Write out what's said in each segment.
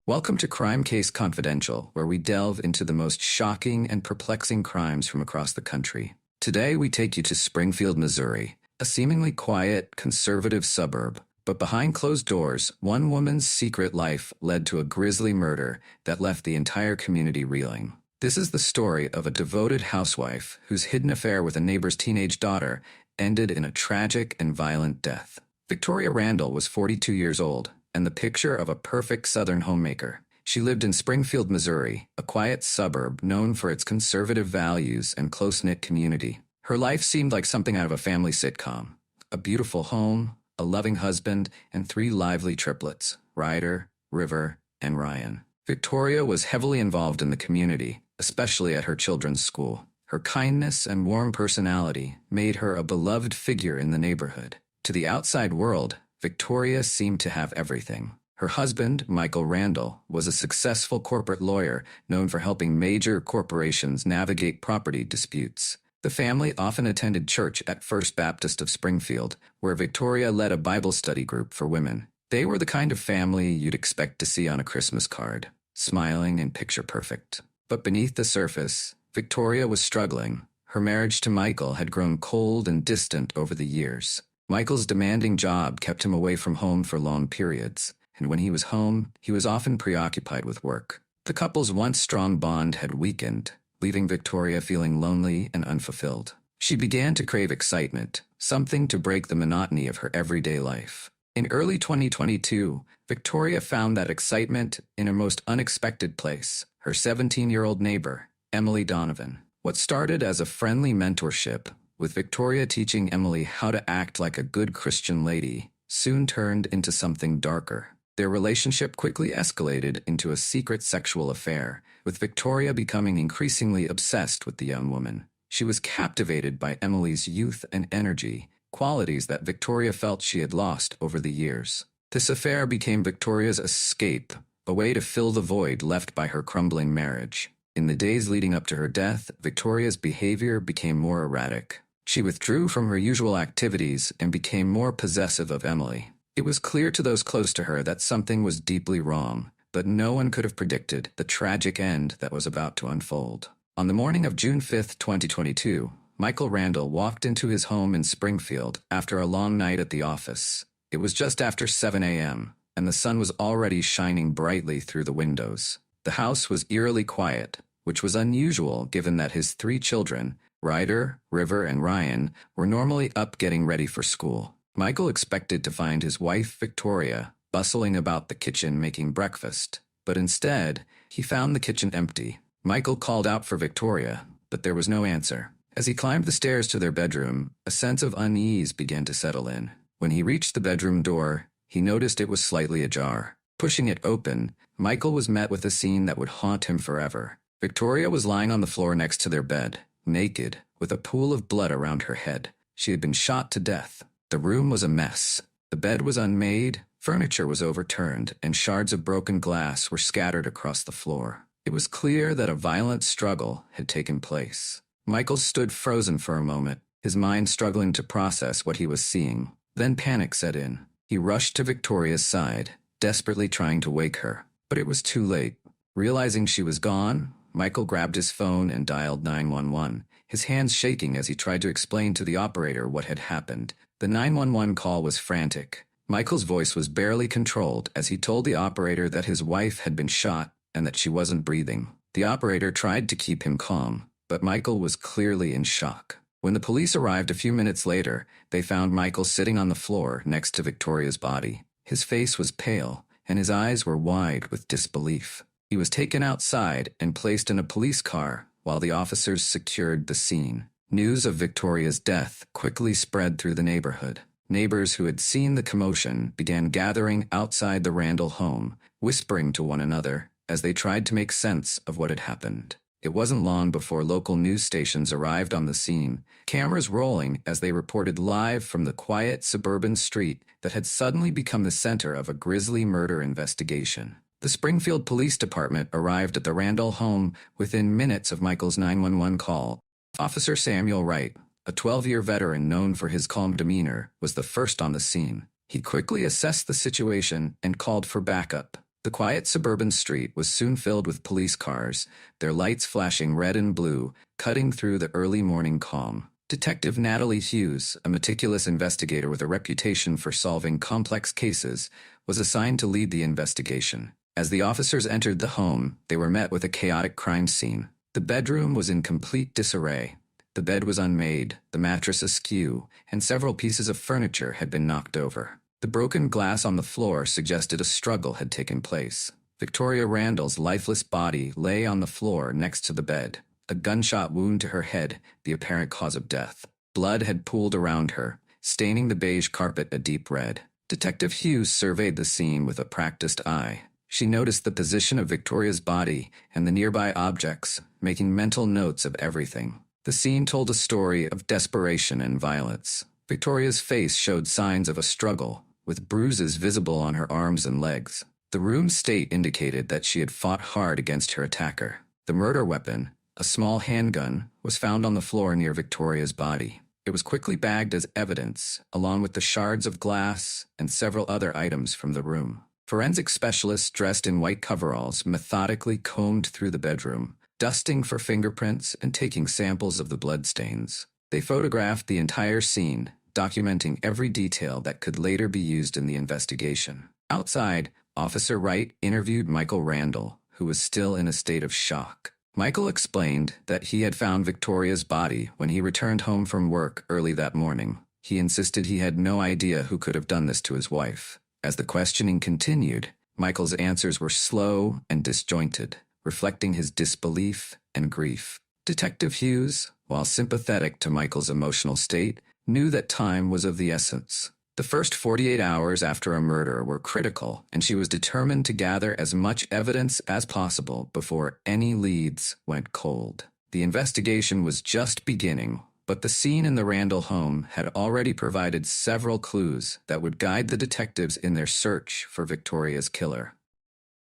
Welcome to Crime Case Confidential, where we delve into the most shocking and perplexing crimes from across the country. Today, we take you to Springfield, Missouri, a seemingly quiet, conservative suburb. But behind closed doors, one woman's secret life led to a grisly murder that left the entire community reeling. This is the story of a devoted housewife whose hidden affair with a neighbor's teenage daughter ended in a tragic and violent death. Victoria Randall was 42 years old, and the picture of a perfect Southern homemaker. She lived in Springfield, Missouri, a quiet suburb known for its conservative values and close-knit community. Her life seemed like something out of a family sitcom. A beautiful home, a loving husband, and 3 lively triplets, Ryder, River, and Ryan. Victoria was heavily involved in the community, especially at her children's school. Her kindness and warm personality made her a beloved figure in the neighborhood. To the outside world, Victoria seemed to have everything. Her husband, Michael Randall, was a successful corporate lawyer known for helping major corporations navigate property disputes. The family often attended church at First Baptist of Springfield, where Victoria led a Bible study group for women. They were the kind of family you'd expect to see on a Christmas card, smiling and picture-perfect. But beneath the surface, Victoria was struggling. Her marriage to Michael had grown cold and distant over the years. Michael's demanding job kept him away from home for long periods, and when he was home, he was often preoccupied with work. The couple's once strong bond had weakened, leaving Victoria feeling lonely and unfulfilled. She began to crave excitement, something to break the monotony of her everyday life. In early 2022, Victoria found that excitement in a most unexpected place: her 17-year-old neighbor, Emily Donovan. What started as a friendly mentorship, with Victoria teaching Emily how to act like a good Christian lady, soon turned into something darker. Their relationship quickly escalated into a secret sexual affair, with Victoria becoming increasingly obsessed with the young woman. She was captivated by Emily's youth and energy, qualities that Victoria felt she had lost over the years. This affair became Victoria's escape, a way to fill the void left by her crumbling marriage. In the days leading up to her death, Victoria's behavior became more erratic. She withdrew from her usual activities and became more possessive of Emily. It was clear to those close to her that something was deeply wrong, but no one could have predicted the tragic end that was about to unfold. On the morning of June 5, 2022, Michael Randall walked into his home in Springfield after a long night at the office. It was just after 7 a.m., and the sun was already shining brightly through the windows. The house was eerily quiet, which was unusual given that his 3 children, Ryder, River, and Ryan, were normally up getting ready for school. Michael expected to find his wife, Victoria, bustling about the kitchen making breakfast, but instead, he found the kitchen empty. Michael called out for Victoria, but there was no answer. As he climbed the stairs to their bedroom, a sense of unease began to settle in. When he reached the bedroom door, he noticed it was slightly ajar. Pushing it open, Michael was met with a scene that would haunt him forever. Victoria was lying on the floor next to their bed, naked, with a pool of blood around her head. She had been shot to death. The room was a mess. The bed was unmade, furniture was overturned, and shards of broken glass were scattered across the floor. It was clear that a violent struggle had taken place. Michael stood frozen for a moment, his mind struggling to process what he was seeing. Then panic set in. He rushed to Victoria's side, desperately trying to wake her. But it was too late. Realizing she was gone, Michael grabbed his phone and dialed 911, his hands shaking as he tried to explain to the operator what had happened. The 911 call was frantic. Michael's voice was barely controlled as he told the operator that his wife had been shot and that she wasn't breathing. The operator tried to keep him calm, but Michael was clearly in shock. When the police arrived a few minutes later, they found Michael sitting on the floor next to Victoria's body. His face was pale, and his eyes were wide with disbelief. He was taken outside and placed in a police car while the officers secured the scene. News of Victoria's death quickly spread through the neighborhood. Neighbors who had seen the commotion began gathering outside the Randall home, whispering to one another as they tried to make sense of what had happened. It wasn't long before local news stations arrived on the scene, cameras rolling as they reported live from the quiet suburban street that had suddenly become the center of a grisly murder investigation. The Springfield Police Department arrived at the Randall home within minutes of Michael's 911 call. Officer Samuel Wright, a 12-year veteran known for his calm demeanor, was the first on the scene. He quickly assessed the situation and called for backup. The quiet suburban street was soon filled with police cars, their lights flashing red and blue, cutting through the early morning calm. Detective Natalie Hughes, a meticulous investigator with a reputation for solving complex cases, was assigned to lead the investigation. As the officers entered the home, they were met with a chaotic crime scene. The bedroom was in complete disarray. The bed was unmade, the mattress askew, and several pieces of furniture had been knocked over. The broken glass on the floor suggested a struggle had taken place. Victoria Randall's lifeless body lay on the floor next to the bed, a gunshot wound to her head, the apparent cause of death. Blood had pooled around her, staining the beige carpet a deep red. Detective Hughes surveyed the scene with a practiced eye. She noticed the position of Victoria's body and the nearby objects, making mental notes of everything. The scene told a story of desperation and violence. Victoria's face showed signs of a struggle, with bruises visible on her arms and legs. The room's state indicated that she had fought hard against her attacker. The murder weapon, a small handgun, was found on the floor near Victoria's body. It was quickly bagged as evidence, along with the shards of glass and several other items from the room. Forensic specialists dressed in white coveralls methodically combed through the bedroom, dusting for fingerprints and taking samples of the bloodstains. They photographed the entire scene, documenting every detail that could later be used in the investigation. Outside, Officer Wright interviewed Michael Randall, who was still in a state of shock. Michael explained that he had found Victoria's body when he returned home from work early that morning. He insisted he had no idea who could have done this to his wife. As the questioning continued, Michael's answers were slow and disjointed, reflecting his disbelief and grief. Detective Hughes, while sympathetic to Michael's emotional state, knew that time was of the essence. The first 48 hours after a murder were critical, and she was determined to gather as much evidence as possible before any leads went cold. The investigation was just beginning, but the scene in the Randall home had already provided several clues that would guide the detectives in their search for Victoria's killer.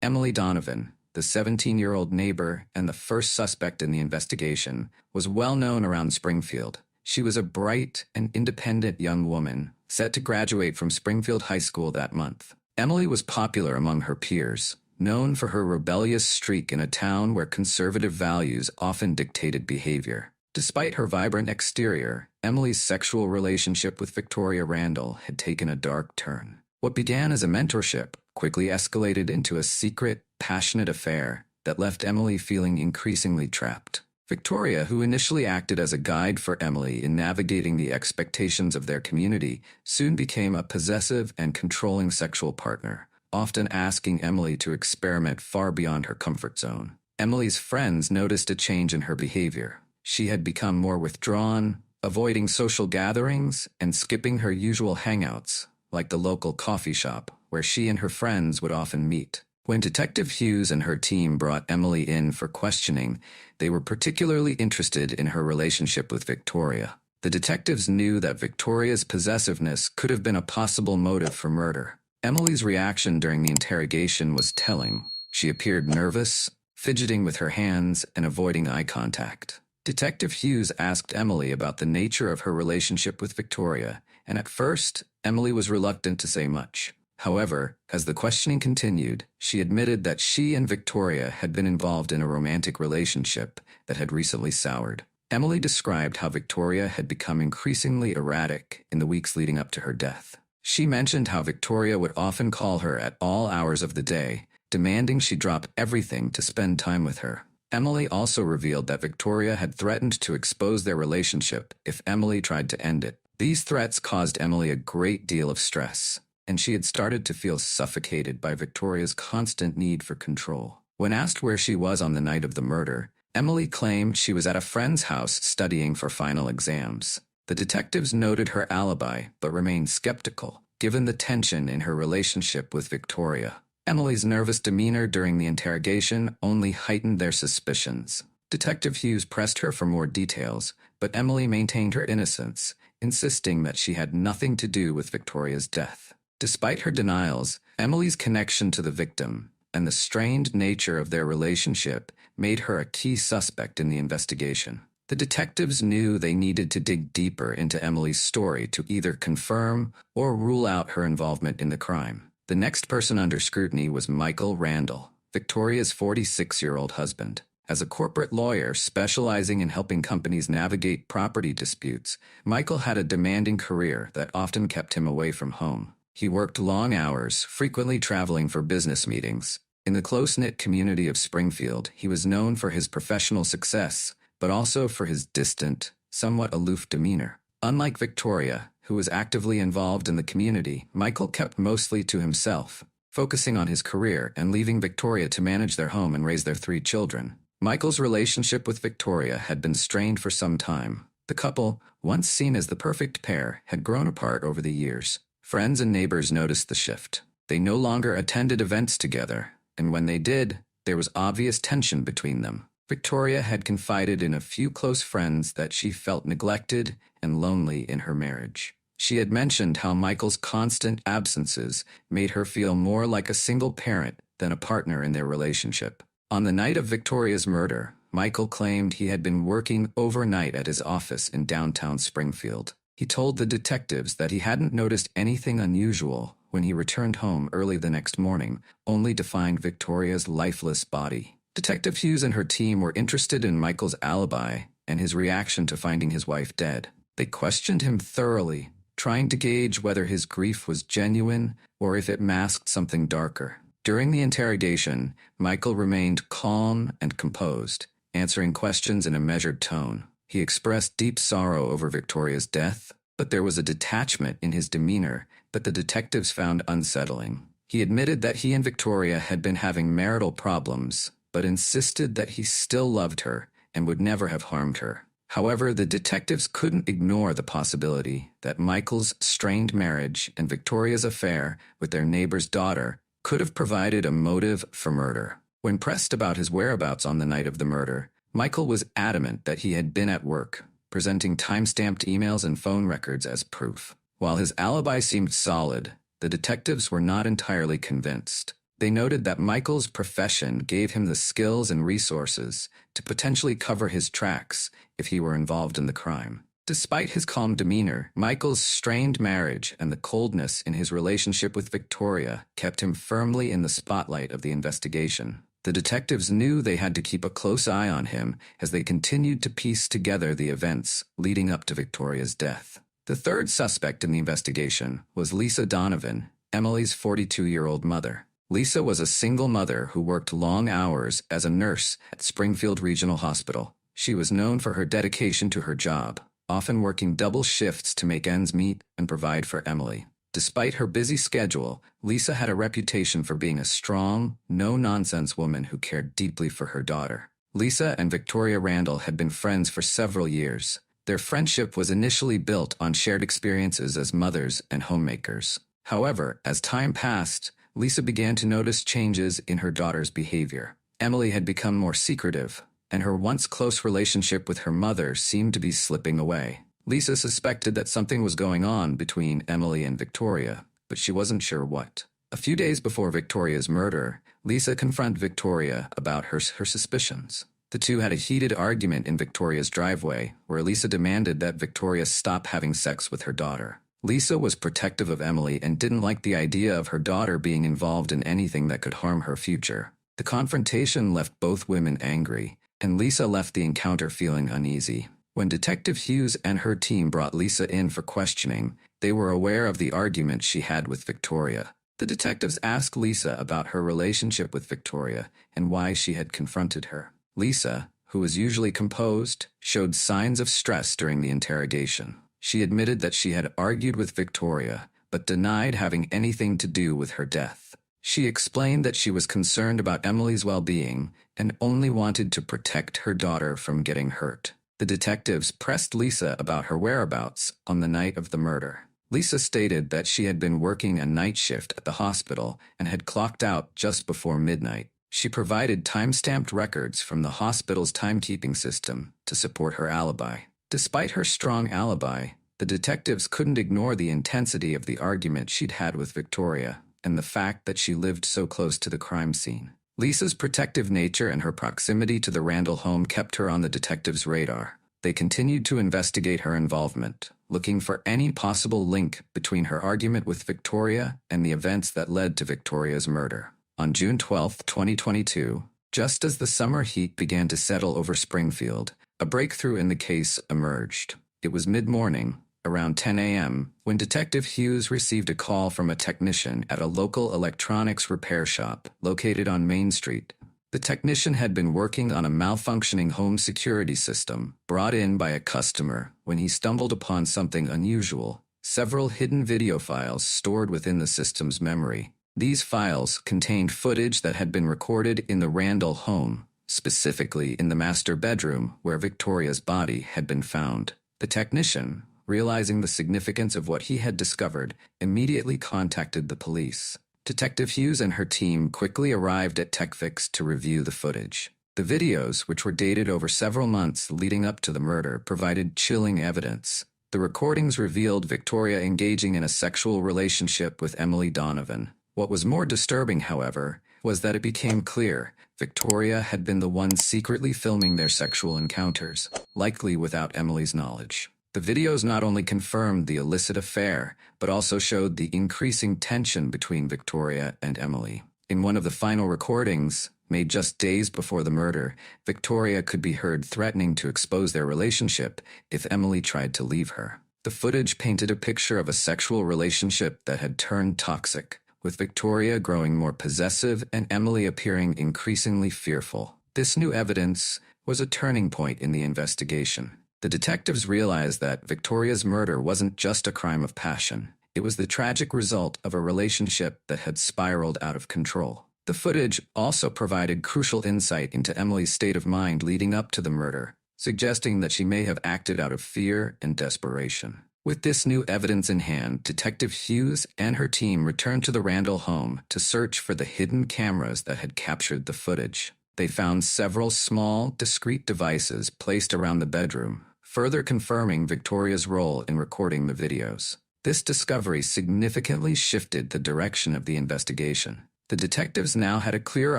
Emily Donovan, the 17-year-old neighbor and the first suspect in the investigation, was well known around Springfield. She was a bright and independent young woman, set to graduate from Springfield High School that month. Emily was popular among her peers, known for her rebellious streak in a town where conservative values often dictated behavior. Despite her vibrant exterior, Emily's sexual relationship with Victoria Randall had taken a dark turn. What began as a mentorship quickly escalated into a secret, passionate affair that left Emily feeling increasingly trapped. Victoria, who initially acted as a guide for Emily in navigating the expectations of their community, soon became a possessive and controlling sexual partner, often asking Emily to experiment far beyond her comfort zone. Emily's friends noticed a change in her behavior. She had become more withdrawn, avoiding social gatherings and skipping her usual hangouts, like the local coffee shop, where she and her friends would often meet. When Detective Hughes and her team brought Emily in for questioning, they were particularly interested in her relationship with Victoria. The detectives knew that Victoria's possessiveness could have been a possible motive for murder. Emily's reaction during the interrogation was telling. She appeared nervous, fidgeting with her hands and avoiding eye contact. Detective Hughes asked Emily about the nature of her relationship with Victoria, and at first, Emily was reluctant to say much. However, as the questioning continued, she admitted that she and Victoria had been involved in a romantic relationship that had recently soured. Emily described how Victoria had become increasingly erratic in the weeks leading up to her death. She mentioned how Victoria would often call her at all hours of the day, demanding she drop everything to spend time with her. Emily also revealed that Victoria had threatened to expose their relationship if Emily tried to end it. These threats caused Emily a great deal of stress, and she had started to feel suffocated by Victoria's constant need for control. When asked where she was on the night of the murder, Emily claimed she was at a friend's house studying for final exams. The detectives noted her alibi, but remained skeptical, given the tension in her relationship with Victoria. Emily's nervous demeanor during the interrogation only heightened their suspicions. Detective Hughes pressed her for more details, but Emily maintained her innocence, insisting that she had nothing to do with Victoria's death. Despite her denials, Emily's connection to the victim and the strained nature of their relationship made her a key suspect in the investigation. The detectives knew they needed to dig deeper into Emily's story to either confirm or rule out her involvement in the crime. The next person under scrutiny was Michael Randall, Victoria's 46-year-old husband. As a corporate lawyer specializing in helping companies navigate property disputes, Michael had a demanding career that often kept him away from home. He worked long hours, frequently traveling for business meetings. In the close-knit community of Springfield, he was known for his professional success, but also for his distant, somewhat aloof demeanor. Unlike Victoria, who was actively involved in the community, Michael kept mostly to himself, focusing on his career and leaving Victoria to manage their home and raise their 3 children. Michael's relationship with Victoria had been strained for some time. The couple, once seen as the perfect pair, had grown apart over the years. Friends and neighbors noticed the shift. They no longer attended events together, and when they did, there was obvious tension between them. Victoria had confided in a few close friends that she felt neglected and lonely in her marriage. She had mentioned how Michael's constant absences made her feel more like a single parent than a partner in their relationship. On the night of Victoria's murder, Michael claimed he had been working overnight at his office in downtown Springfield. He told the detectives that he hadn't noticed anything unusual when he returned home early the next morning, only to find Victoria's lifeless body. Detective Hughes and her team were interested in Michael's alibi and his reaction to finding his wife dead. They questioned him thoroughly, trying to gauge whether his grief was genuine or if it masked something darker. During the interrogation, Michael remained calm and composed, answering questions in a measured tone. He expressed deep sorrow over Victoria's death, but there was a detachment in his demeanor that the detectives found unsettling. He admitted that he and Victoria had been having marital problems, but insisted that he still loved her and would never have harmed her. However, the detectives couldn't ignore the possibility that Michael's strained marriage and Victoria's affair with their neighbor's daughter could have provided a motive for murder. When pressed about his whereabouts on the night of the murder, Michael was adamant that he had been at work, presenting time-stamped emails and phone records as proof. While his alibi seemed solid, the detectives were not entirely convinced. They noted that Michael's profession gave him the skills and resources to potentially cover his tracks if he were involved in the crime. Despite his calm demeanor, Michael's strained marriage and the coldness in his relationship with Victoria kept him firmly in the spotlight of the investigation. The detectives knew they had to keep a close eye on him as they continued to piece together the events leading up to Victoria's death. The third suspect in the investigation was Lisa Donovan, Emily's 42-year-old mother. Lisa was a single mother who worked long hours as a nurse at Springfield Regional Hospital. She was known for her dedication to her job, often working double shifts to make ends meet and provide for Emily. Despite her busy schedule, Lisa had a reputation for being a strong, no-nonsense woman who cared deeply for her daughter. Lisa and Victoria Randall had been friends for several years. Their friendship was initially built on shared experiences as mothers and homemakers. However, as time passed, Lisa began to notice changes in her daughter's behavior. Emily had become more secretive, and her once close relationship with her mother seemed to be slipping away. Lisa suspected that something was going on between Emily and Victoria, but she wasn't sure what. A few days before Victoria's murder, Lisa confronted Victoria about her suspicions. The two had a heated argument in Victoria's driveway, where Lisa demanded that Victoria stop having sex with her daughter. Lisa was protective of Emily and didn't like the idea of her daughter being involved in anything that could harm her future. The confrontation left both women angry, and Lisa left the encounter feeling uneasy. When Detective Hughes and her team brought Lisa in for questioning, they were aware of the argument she had with Victoria. The detectives asked Lisa about her relationship with Victoria and why she had confronted her. Lisa, who was usually composed, showed signs of stress during the interrogation. She admitted that she had argued with Victoria, but denied having anything to do with her death. She explained that she was concerned about Emily's well-being and only wanted to protect her daughter from getting hurt. The detectives pressed Lisa about her whereabouts on the night of the murder. Lisa stated that she had been working a night shift at the hospital and had clocked out just before midnight. She provided time-stamped records from the hospital's timekeeping system to support her alibi. Despite her strong alibi, the detectives couldn't ignore the intensity of the argument she'd had with Victoria and the fact that she lived so close to the crime scene. Lisa's protective nature and her proximity to the Randall home kept her on the detectives' radar. They continued to investigate her involvement, looking for any possible link between her argument with Victoria and the events that led to Victoria's murder. On June 12, 2022, just as the summer heat began to settle over Springfield, a breakthrough in the case emerged. It was mid-morning, around 10 a.m., when Detective Hughes received a call from a technician at a local electronics repair shop located on Main Street. The technician had been working on a malfunctioning home security system brought in by a customer when he stumbled upon something unusual: several hidden video files stored within the system's memory. These files contained footage that had been recorded in the Randall home, specifically in the master bedroom where Victoria's body had been found. The technician, realizing the significance of what he had discovered, immediately contacted the police. Detective Hughes and her team quickly arrived at TechFix to review the footage. The videos, which were dated over several months leading up to the murder, provided chilling evidence. The recordings revealed Victoria engaging in a sexual relationship with Emily Donovan. What was more disturbing, however, was that it became clear Victoria had been the one secretly filming their sexual encounters, likely without Emily's knowledge. The videos not only confirmed the illicit affair, but also showed the increasing tension between Victoria and Emily. In one of the final recordings, made just days before the murder, Victoria could be heard threatening to expose their relationship if Emily tried to leave her. The footage painted a picture of a sexual relationship that had turned toxic, with Victoria growing more possessive and Emily appearing increasingly fearful. This new evidence was a turning point in the investigation. The detectives realized that Victoria's murder wasn't just a crime of passion. It was the tragic result of a relationship that had spiraled out of control. The footage also provided crucial insight into Emily's state of mind leading up to the murder, suggesting that she may have acted out of fear and desperation. With this new evidence in hand, Detective Hughes and her team returned to the Randall home to search for the hidden cameras that had captured the footage. They found several small, discreet devices placed around the bedroom, further confirming Victoria's role in recording the videos. This discovery significantly shifted the direction of the investigation. The detectives now had a clearer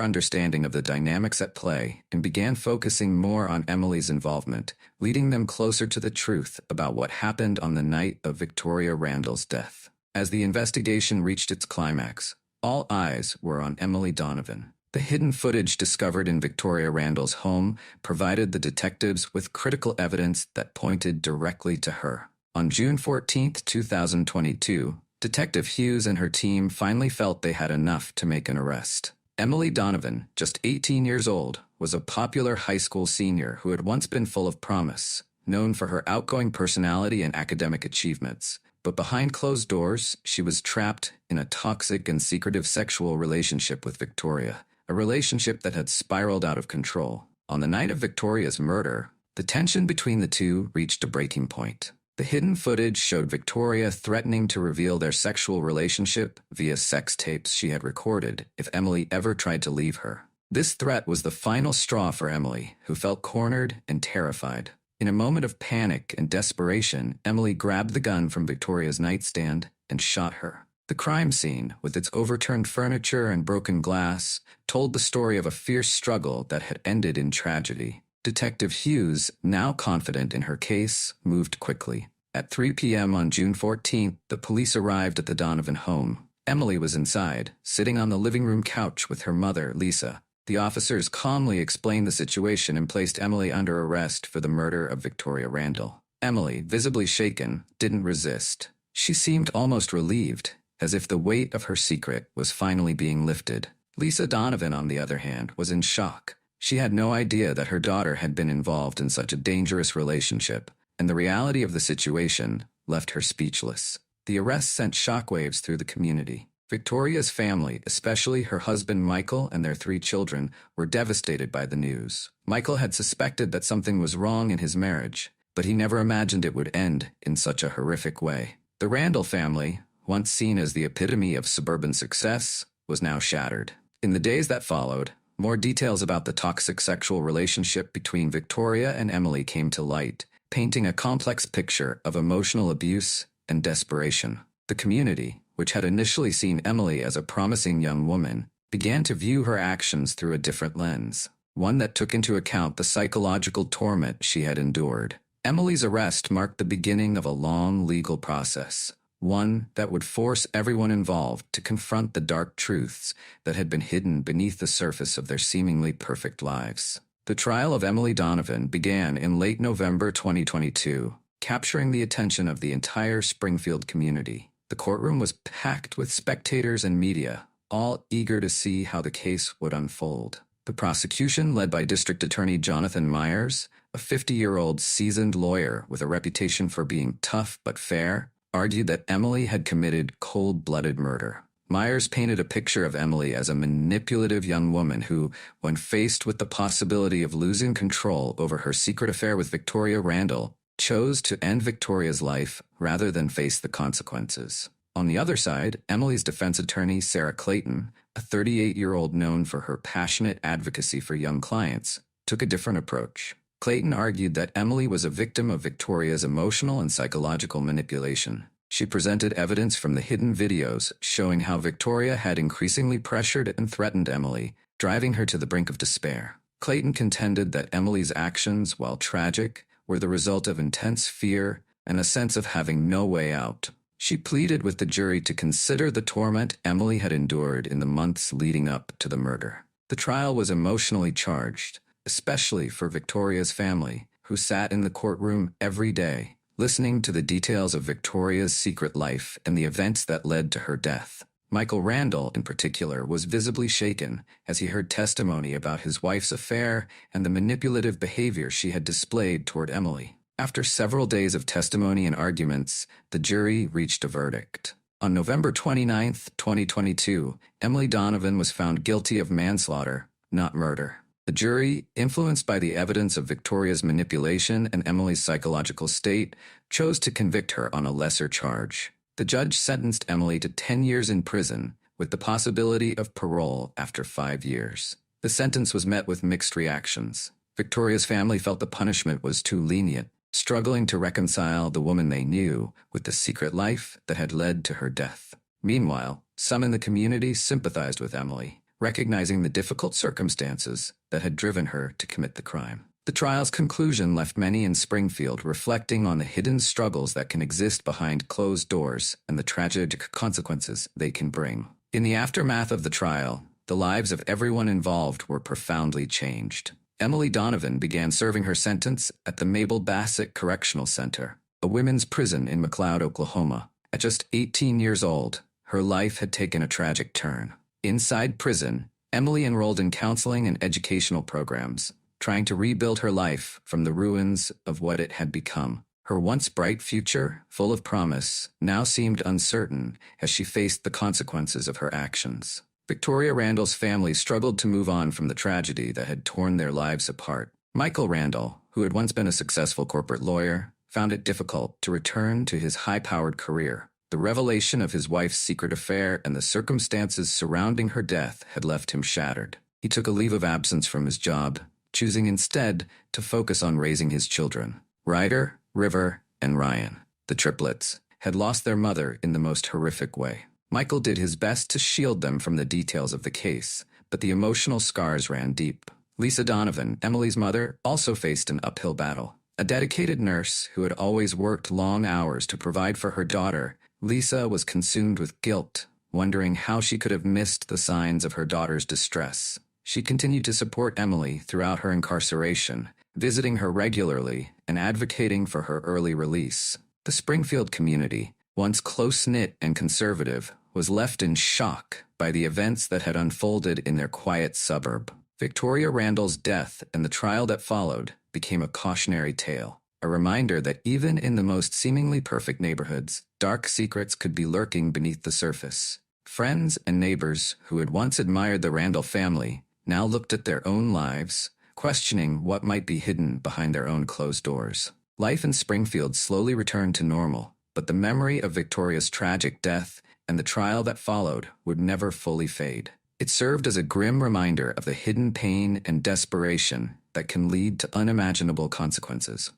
understanding of the dynamics at play and began focusing more on Emily's involvement, leading them closer to the truth about what happened on the night of Victoria Randall's death. As the investigation reached its climax, all eyes were on Emily Donovan. The hidden footage discovered in Victoria Randall's home provided the detectives with critical evidence that pointed directly to her. On June 14, 2022, Detective Hughes and her team finally felt they had enough to make an arrest. Emily Donovan, just 18 years old, was a popular high school senior who had once been full of promise, known for her outgoing personality and academic achievements. But behind closed doors, she was trapped in a toxic and secretive sexual relationship with Victoria, a relationship that had spiraled out of control. On the night of Victoria's murder, the tension between the two reached a breaking point. The hidden footage showed Victoria threatening to reveal their sexual relationship via sex tapes she had recorded if Emily ever tried to leave her. This threat was the final straw for Emily, who felt cornered and terrified. In a moment of panic and desperation, Emily grabbed the gun from Victoria's nightstand and shot her. The crime scene, with its overturned furniture and broken glass, told the story of a fierce struggle that had ended in tragedy. Detective Hughes, now confident in her case, moved quickly. At 3 p.m. on June 14th, the police arrived at the Donovan home. Emily was inside, sitting on the living room couch with her mother, Lisa. The officers calmly explained the situation and placed Emily under arrest for the murder of Victoria Randall. Emily, visibly shaken, didn't resist. She seemed almost relieved, as if the weight of her secret was finally being lifted. Lisa Donovan, on the other hand, was in shock. She had no idea that her daughter had been involved in such a dangerous relationship, and the reality of the situation left her speechless. The arrest sent shockwaves through the community. Victoria's family, especially her husband Michael and their 3 children, were devastated by the news. Michael had suspected that something was wrong in his marriage, but he never imagined it would end in such a horrific way. The Randall family, once seen as the epitome of suburban success, was now shattered. In the days that followed, more details about the toxic sexual relationship between Victoria and Emily came to light, painting a complex picture of emotional abuse and desperation. The community, which had initially seen Emily as a promising young woman, began to view her actions through a different lens, one that took into account the psychological torment she had endured. Emily's arrest marked the beginning of a long legal process, one that would force everyone involved to confront the dark truths that had been hidden beneath the surface of their seemingly perfect lives. The trial of Emily Donovan began in late November 2022, capturing the attention of the entire Springfield community. The courtroom was packed with spectators and media, all eager to see how the case would unfold. The prosecution, led by District Attorney Jonathan Myers, a 50-year-old seasoned lawyer with a reputation for being tough but fair, argued that Emily had committed cold-blooded murder. Myers painted a picture of Emily as a manipulative young woman who, when faced with the possibility of losing control over her secret affair with Victoria Randall, chose to end Victoria's life rather than face the consequences. On the other side, Emily's defense attorney, Sarah Clayton, a 38-year-old known for her passionate advocacy for young clients, took a different approach. Clayton argued that Emily was a victim of Victoria's emotional and psychological manipulation. She presented evidence from the hidden videos showing how Victoria had increasingly pressured and threatened Emily, driving her to the brink of despair. Clayton contended that Emily's actions, while tragic, were the result of intense fear and a sense of having no way out. She pleaded with the jury to consider the torment Emily had endured in the months leading up to the murder. The trial was emotionally charged, especially for Victoria's family, who sat in the courtroom every day, listening to the details of Victoria's secret life and the events that led to her death. Michael Randall, in particular, was visibly shaken as he heard testimony about his wife's affair and the manipulative behavior she had displayed toward Emily. After several days of testimony and arguments, the jury reached a verdict. On November 29, 2022, Emily Donovan was found guilty of manslaughter, not murder. The jury, influenced by the evidence of Victoria's manipulation and Emily's psychological state, chose to convict her on a lesser charge. The judge sentenced Emily to 10 years in prison, with the possibility of parole after 5 years. The sentence was met with mixed reactions. Victoria's family felt the punishment was too lenient, struggling to reconcile the woman they knew with the secret life that had led to her death. Meanwhile, some in the community sympathized with Emily, recognizing the difficult circumstances that had driven her to commit the crime. The trial's conclusion left many in Springfield reflecting on the hidden struggles that can exist behind closed doors and the tragic consequences they can bring. In the aftermath of the trial, the lives of everyone involved were profoundly changed. Emily Donovan began serving her sentence at the Mabel Bassett Correctional Center, a women's prison in McLeod, Oklahoma. At just 18 years old, her life had taken a tragic turn. Inside prison, Emily enrolled in counseling and educational programs, trying to rebuild her life from the ruins of what it had become. Her once bright future, full of promise, now seemed uncertain as she faced the consequences of her actions. Victoria Randall's family struggled to move on from the tragedy that had torn their lives apart. Michael Randall, who had once been a successful corporate lawyer, found it difficult to return to his high-powered career. The revelation of his wife's secret affair and the circumstances surrounding her death had left him shattered. He took a leave of absence from his job, choosing instead to focus on raising his children. Ryder, River, and Ryan, the triplets, had lost their mother in the most horrific way. Michael did his best to shield them from the details of the case, but the emotional scars ran deep. Lisa Donovan, Emily's mother, also faced an uphill battle. A dedicated nurse who had always worked long hours to provide for her daughter, Lisa was consumed with guilt, wondering how she could have missed the signs of her daughter's distress. She continued to support Emily throughout her incarceration, visiting her regularly and advocating for her early release. The Springfield community, once close-knit and conservative, was left in shock by the events that had unfolded in their quiet suburb. Victoria Randall's death and the trial that followed became a cautionary tale, a reminder that even in the most seemingly perfect neighborhoods, dark secrets could be lurking beneath the surface. Friends and neighbors who had once admired the Randall family now looked at their own lives, questioning what might be hidden behind their own closed doors. Life in Springfield slowly returned to normal, but the memory of Victoria's tragic death and the trial that followed would never fully fade. It served as a grim reminder of the hidden pain and desperation that can lead to unimaginable consequences.